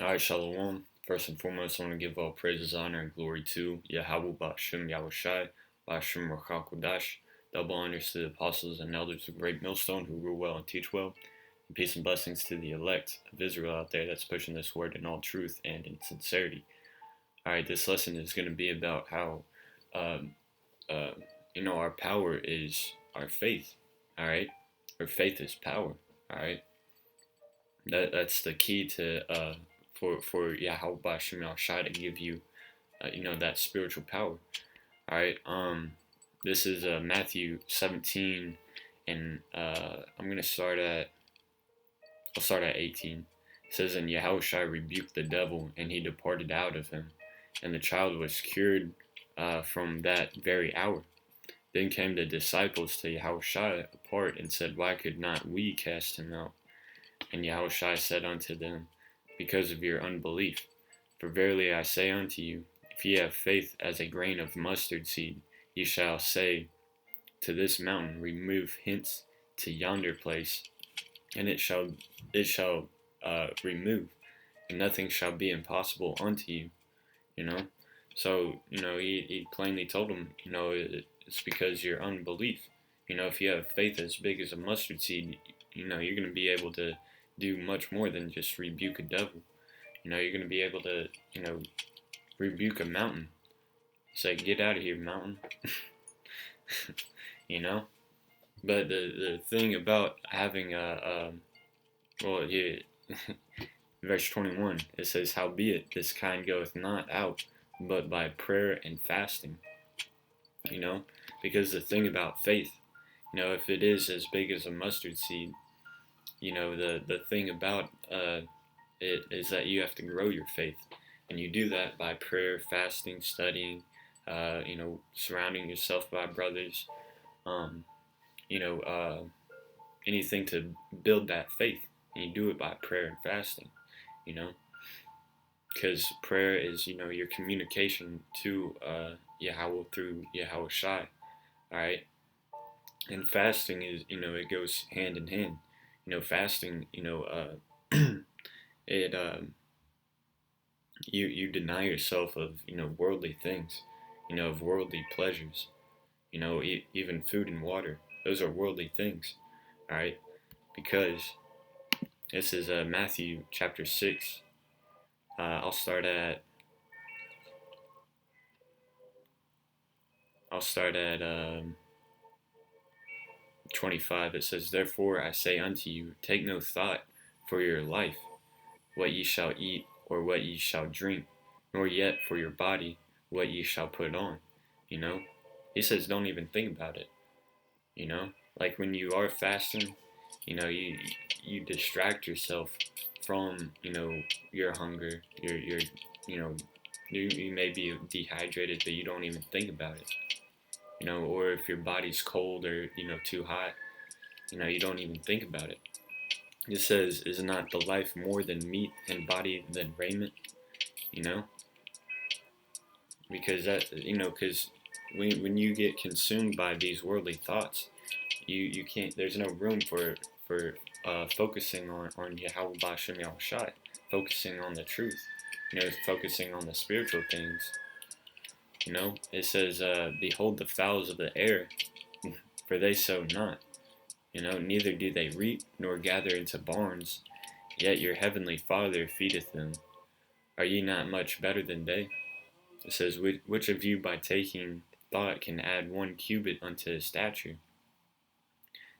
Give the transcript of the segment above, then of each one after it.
Alright, Shalom. First and foremost, I want to give all praises, honor, and glory to Yahweh Ba'Shem Yahushai, Ba'Shem Ruach HaKodesh. Double honors to the apostles and elders of Great Millstone who rule well and teach well. And peace and blessings to the elect of Israel out there that's pushing this word in all truth and in sincerity. Alright, this lesson is going to be about how, our power is our faith. Alright? Our faith is power. Alright? That's the key to for Yahweh Ba'Shem Yahushai to give you that spiritual power. All right. This is Matthew 17, and I'll start at 18. It says, "And Yahushua rebuked the devil, and he departed out of him, and the child was cured from that very hour. Then came the disciples to Yahushua apart and said, Why could not we cast him out? And Yahushua said unto them, Because of your unbelief. For verily I say unto you, if ye have faith as a grain of mustard seed, ye shall say to this mountain, Remove hence to yonder place, and it shall remove, and nothing shall be impossible unto you." So he plainly told them, it's because your unbelief. If you have faith as big as a mustard seed, you're going to be able to do much more than just rebuke a devil. You're going to be able to, rebuke a mountain. Say, get out of here, mountain. But the thing about having verse 21, it says, "Howbeit this kind goeth not out, but by prayer and fasting." Because the thing about faith, if it is as big as a mustard seed, the thing about it is that you have to grow your faith, and you do that by prayer, fasting, studying, surrounding yourself by brothers, anything to build that faith, and you do it by prayer and fasting, because prayer is, your communication to Yahweh through Yahushai, all right, and fasting is, it goes hand in hand. Fasting, it you deny yourself of worldly things, of worldly pleasures, even food and water. Those are worldly things, all right, because this is Matthew chapter 6. I'll start at 25. It says, "Therefore I say unto you, take no thought for your life, what ye shall eat, or what ye shall drink, nor yet for your body, what ye shall put on." He says, don't even think about it. Like when you are fasting, you distract yourself from your hunger, your you may be dehydrated, but you don't even think about it. Or if your body's cold or too hot, you don't even think about it. It says, "Is not the life more than meat, and body than raiment?" Because because when you get consumed by these worldly thoughts, you can't. There's no room for focusing on Yahweh Ba'Shem Yahushai, focusing on the truth, focusing on the spiritual things. It says, "Behold the fowls of the air, for they sow not, neither do they reap, nor gather into barns, yet your heavenly Father feedeth them. Are ye not much better than they?" It says, "Which of you by taking thought can add 1 cubit unto his stature?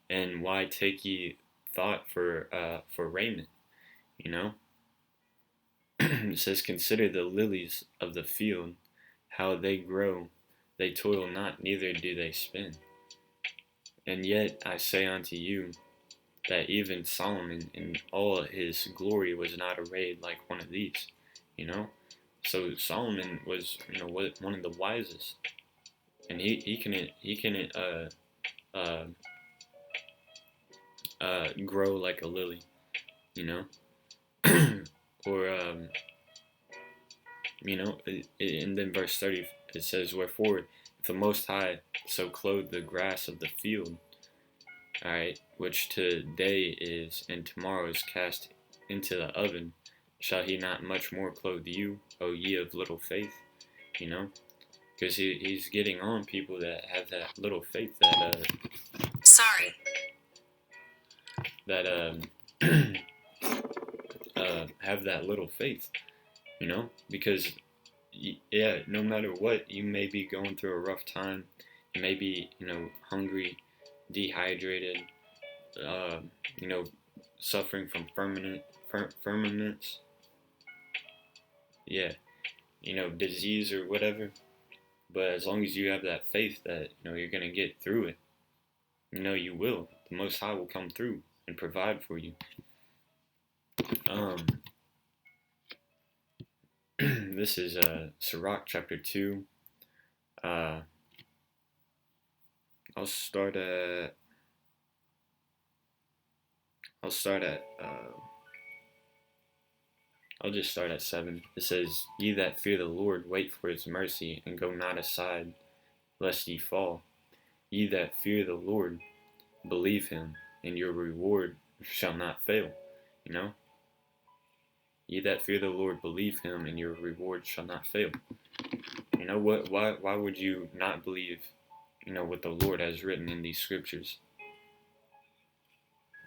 And why take ye thought for raiment?" It says, "Consider the lilies of the field, how they grow, they toil not, neither do they spin. And yet I say unto you, that even Solomon in all his glory was not arrayed like one of these." So Solomon was, one of the wisest, and he can grow like a lily, or and then verse 30 it says, "Wherefore if the Most High so clothe the grass of the field, all right, which today is and tomorrow is cast into the oven, shall he not much more clothe you, O ye of little faith? You know, because he's getting on people that have that little faith that have that little faith, you know, because yeah, no matter what, you may be going through a rough time, you may be, you know, hungry, dehydrated, uh, you know, suffering from firmaments, yeah, you know, disease or whatever. But as long as you have that faith that, you know, you're gonna get through it, you know, you will. The Most High will come through and provide for you. This is Sirach chapter 2. Uh, I'll start at. I'll start at. I'll just start at 7. It says, "Ye that fear the Lord, wait for His mercy, and go not aside, lest ye fall. Ye that fear the Lord, believe Him, and your reward shall not fail." You know. Ye that fear the Lord, believe Him, and your reward shall not fail. You know what? Why would you not believe, you know, what the Lord has written in these scriptures?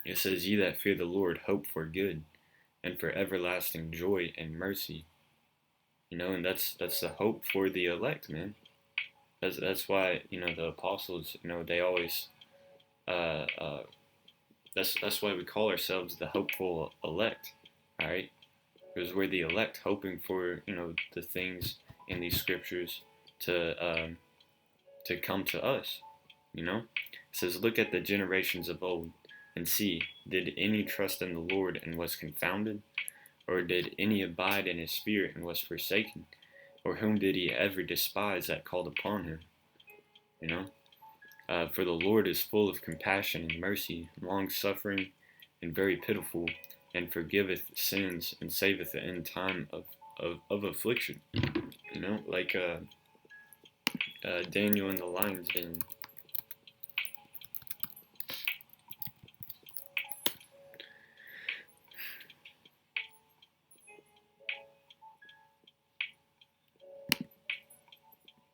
It says, "Ye that fear the Lord, hope for good, and for everlasting joy and mercy." You know, and that's the hope for the elect, man. That's why, you know, the apostles, you know, they always uh, uh, that's why we call ourselves the hopeful elect, all right? Because we're the elect, hoping for, you know, the things in these scriptures to come to us. You know, it says, "Look at the generations of old, and see, did any trust in the Lord and was confounded? Or did any abide in His spirit and was forsaken? Or whom did He ever despise that called upon Him?" You know, for the Lord is full of compassion and mercy, long suffering, and very pitiful, and forgiveth sins, and saveth in time of affliction. You know, like Daniel in the lion's den.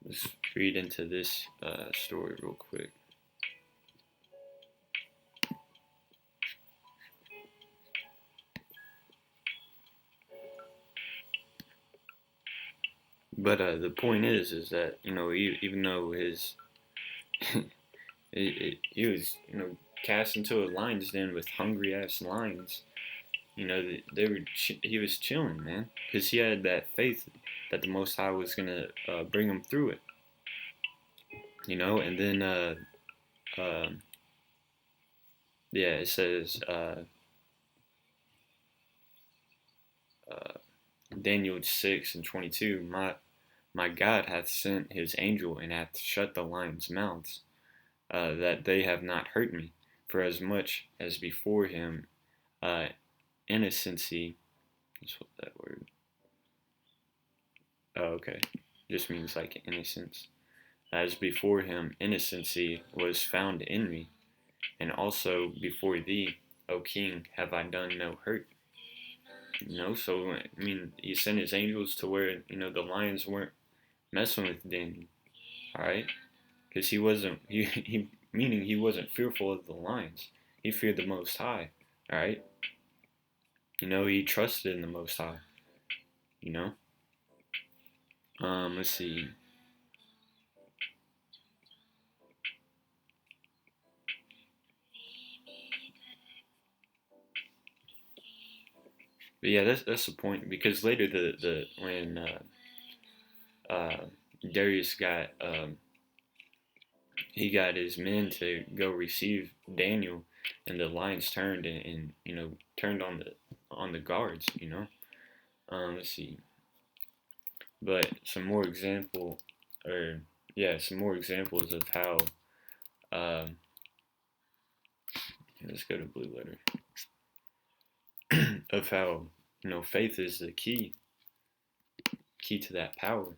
Let's read into this story real quick. But the point is that, you know, even though his he was, you know, cast into a lion's den with hungry ass lions, you know, he was chilling, man, because he had that faith that the Most High was gonna bring him through it, you know. And then yeah, it says Daniel 6:22, my God hath sent His angel and hath shut the lions' mouths, that they have not hurt me, for as much as before Him innocency. That's what that word. Oh, okay. Just means like innocence. As before Him innocency was found in me, and also before thee, O King, have I done no hurt. You know, so I mean, He sent His angels to where, you know, the lions weren't messing with Daniel, all right? Because he meaning he wasn't fearful of the lions. He feared the Most High, all right? You know, he trusted in the Most High. You know. Let's see. But yeah, that's the point, because later the when Darius got he got his men to go receive Daniel, and the lions turned and you know, turned on the guards. You know. Let's see. But some more examples of how. Um, let's go to Blue Letter. Of how, you know, faith is the key to that power.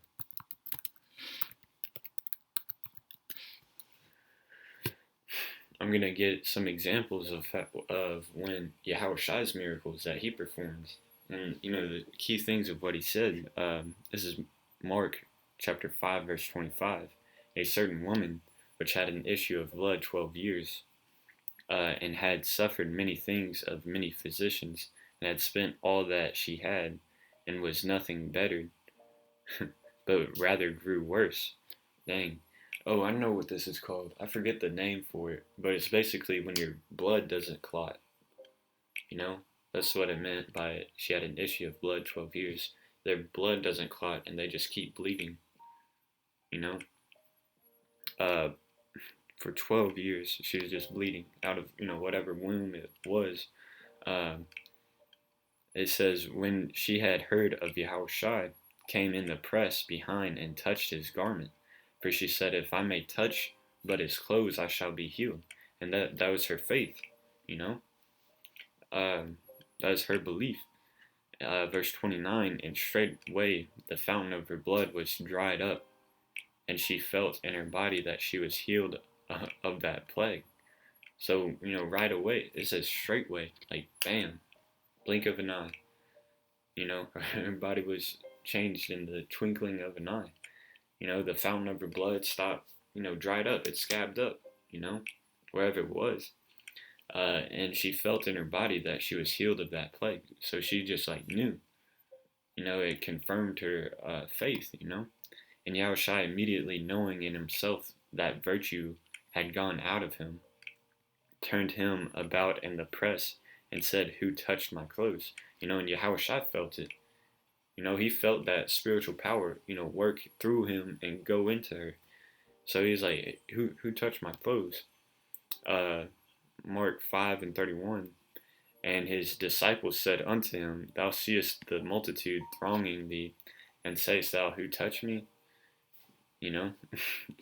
I'm gonna get some examples of when Yahweh Shai's miracles that He performs. And the key things of what he said. This is Mark chapter 5, verse 25. A certain woman, which had an issue of blood 12 years, and had suffered many things of many physicians, and had spent all that she had, and was nothing bettered, but rather grew worse. Dang. Oh, I know what this is called. I forget the name for it, but it's basically when your blood doesn't clot. You know, that's what it meant by she had an issue of blood 12 years. Their blood doesn't clot and they just keep bleeding. You know, uh, for 12 years she was just bleeding out of whatever womb it was. Uh, it says when she had heard of Yahushua, came in the press behind and touched his garment, for she said, "If I may touch but his clothes, I shall be healed." And that was her faith. You know, that is her belief. Verse 29, and straightway the fountain of her blood was dried up, and she felt in her body that she was healed of that plague. So, right away, it says straightway, like bam, blink of an eye. Her body was changed in the twinkling of an eye. The fountain of her blood stopped, dried up, it scabbed up, wherever it was. And she felt in her body that she was healed of that plague. So she just like knew, it confirmed her faith, And Yahushua, immediately knowing in himself that virtue had gone out of him, turned him about in the press and said, "Who touched my clothes?" And Yahushua felt it. He felt that spiritual power, work through him and go into her. So he's like, who touched my clothes? Mark 5 and 31. And his disciples said unto him, "Thou seest the multitude thronging thee, and sayest thou, Who touched me?"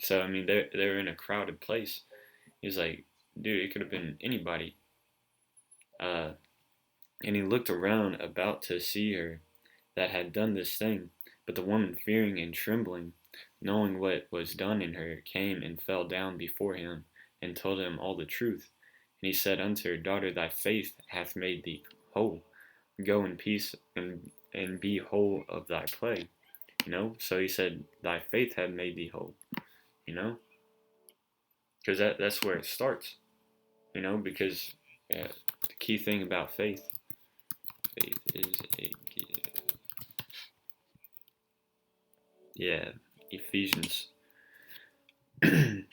So I mean, they're in a crowded place. He's like, dude, it could have been anybody. And he looked around about to see her that had done this thing. But the woman, fearing and trembling, knowing what was done in her, came and fell down before him, and told him all the truth. And he said unto her, "Daughter, thy faith hath made thee whole. Go in peace and be whole of thy plague." So he said, "Thy faith hath made thee whole." Because that's where it starts. Because the key thing about faith is a gift. Yeah, Ephesians. Because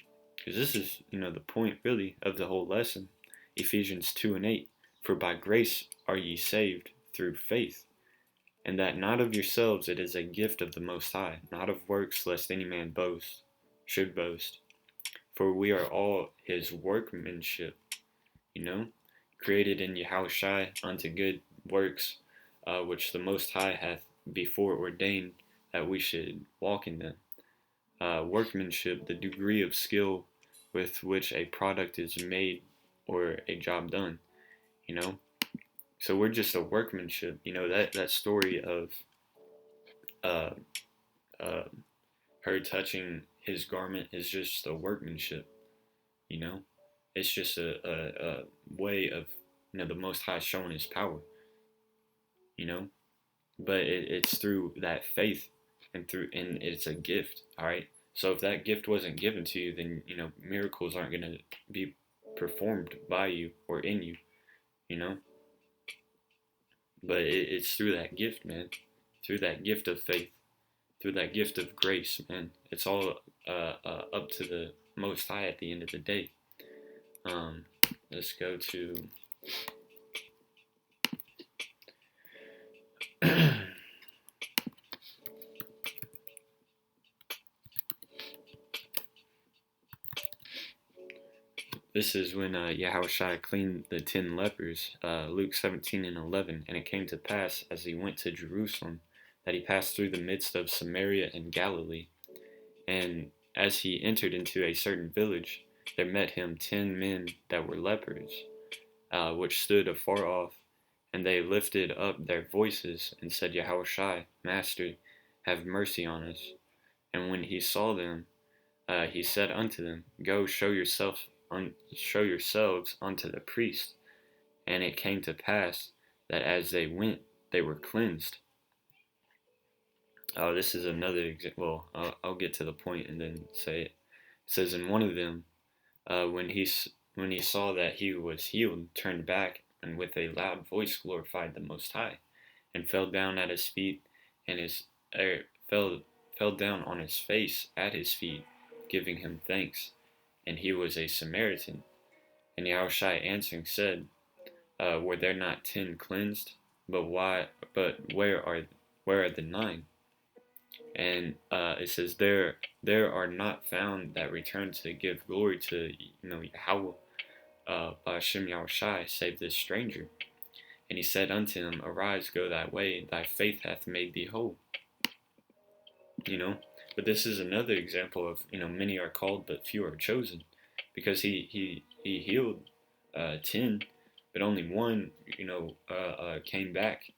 this is, the point really of the whole lesson. Ephesians 2 and 8. For by grace are ye saved through faith, and that not of yourselves, it is a gift of the Most High, not of works, lest any man should boast. For we are all his workmanship, created in Yahushua unto good works, which the Most High hath before ordained that we should walk in them. Workmanship, the degree of skill with which a product is made or a job done, So we're just a workmanship, that story of uh, uh, her touching his garment is just a workmanship, It's just a way of, the Most High showing his power, But it's through that faith and it's a gift, all right? So if that gift wasn't given to you, then, miracles aren't going to be performed by you or in you, But it's through that gift, man. Through that gift of faith. Through that gift of grace, man. It's all up to the Most High at the end of the day. Let's go to... This is when Yahushua cleaned the 10 lepers, Luke 17 and 11. And it came to pass, as he went to Jerusalem, that he passed through the midst of Samaria and Galilee. And as he entered into a certain village, there met him 10 men that were lepers, which stood afar off. And they lifted up their voices and said, Yahushua, Master, have mercy on us. And when he saw them, he said unto them, Go show yourselves unto the priest. And it came to pass that as they went, they were cleansed. This is another example. Well, I'll get to the point and then say it. It says, and one of them, when he saw that he was healed, turned back and with a loud voice glorified the Most High, and fell down at his feet, and fell down on his face at his feet, giving him thanks. And he was a Samaritan. And Yahushua answering said, were there not 10 cleansed? But why? But where are the 9? And it says there are not found that return to give glory to Yahweh, Ba'ashem Yahushai, save this stranger. And he said unto him, Arise, go thy way, thy faith hath made thee whole. But this is another example of many are called but few are chosen, because he healed 10, but only one came back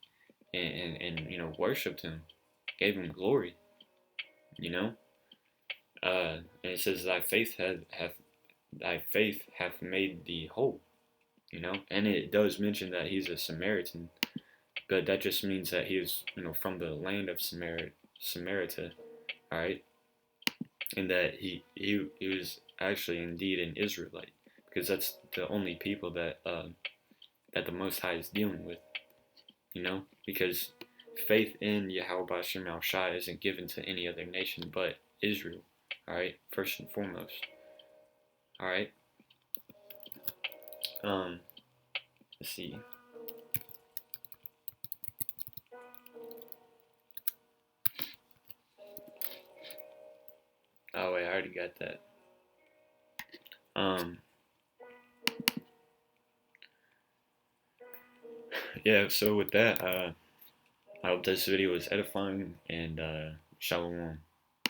and worshipped him, gave him glory. And it says thy faith hath made thee whole. And it does mention that he's a Samaritan, but that just means that he is from the land of Samarita, all right, and that he was actually indeed an Israelite, because that's the only people that the Most High is dealing with, because faith in Yahweh Ba'ashem Yahushua isn't given to any other nation but Israel, all right, first and foremost, all right. Let's see. Oh wait, I already got that. Yeah, so with that, I hope this video was edifying, and shalom.